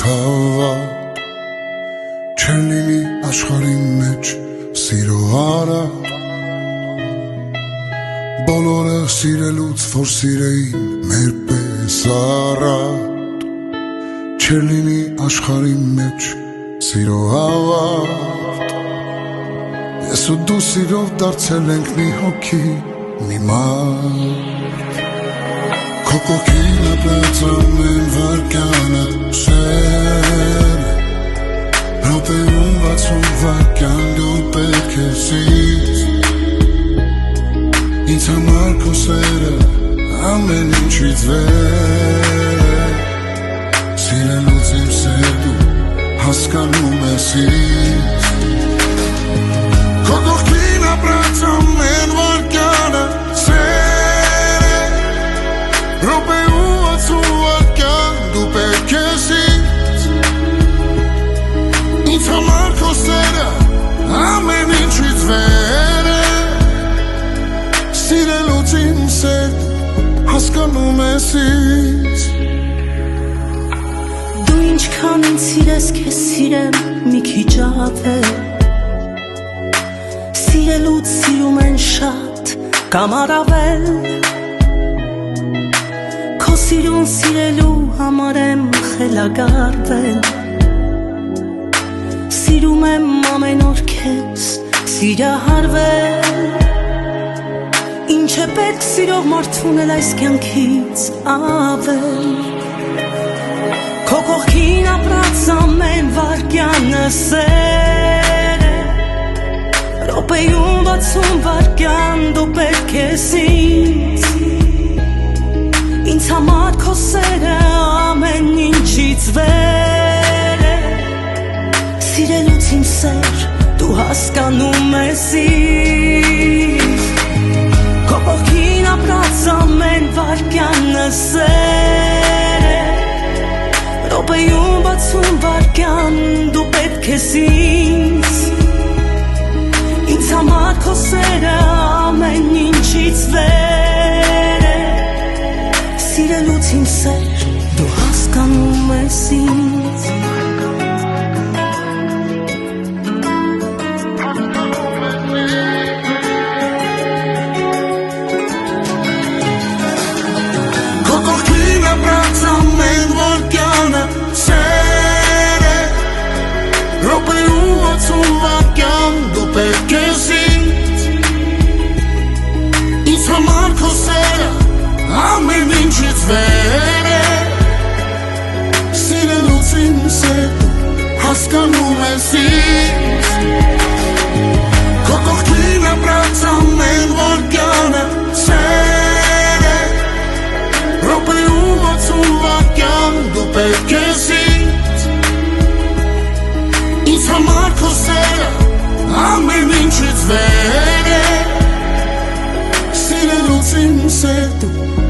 հավատ Չեր լինի աշխարհի մեջ սիրո արատ Բոլորը սիրելուց որ սիրեին մեր պես առատ Չեր լինի աշխարհի մեջ սիրո հավատ Ես ու դու սիրով դարձել ենք մի հոգի մի մարդ Քո կողքին ապրած ամեն վարկյանը սեր Րոպեում 60 վարկյան դու պետք ես ինձ Ինձ համար քո սերը ամեն ինչից վեր Սիրելուց իմ սեր դու հասկանում ես ինձ Քո կողքին ապրած ամեն վարկյանը սեր Րոպեում 60 վարկյան դու պետք ես ինձ Ինձ համար քո սերը ամեն ինչից վեր Սիրելուց իմ սեր հասկանում ես ինձ Դու ինչքան ինձ սիրես քեզ սիրեմ մի քիչ ավել Սիրելուց սիրում են շատ կամ առավել Քո սիրուն սիրելու համար եմ խելագարվել Սիրում եմ ամեն օր քեզ սիրահարվել Ինչ է պետք սիրող մարդուն էլ այս կյանքից ավել Քո կողքին ապրած ամեն վարկյանը սեր է Րոպեում 60 վարկյան դու պետք ես ինձ Ինձ համար քո սերը ամեն ինչից վեր է Սիրելուց իմ սեր դու հասկանում ես ինձ Քո կողքին ապրած ամեն վարկյանը սեր է Րոպեում 60 վարկյան դու պետք ես ինձ Ինձ համար քո սերը ամեն ինչից վեր է Սիրելուց իմ սեր դու հասկանում ես ինձ Ամեն վարկյանը սեր է Րոպեում 60 վարկյան դու պետք ես ինձ Ինձ համար քո սերը ամեն ինչից վեր է Սիրելուց իմ սեր դու հասկանում ես ինձ Քո կողքին ապրած ամեն վարկյանը սեր է Րոպեում 60 վարկյան դու պետք ես ինձ Ինձ համար քո սերը ամեն ինչից վեր է Սիրելուց իմ սեր դու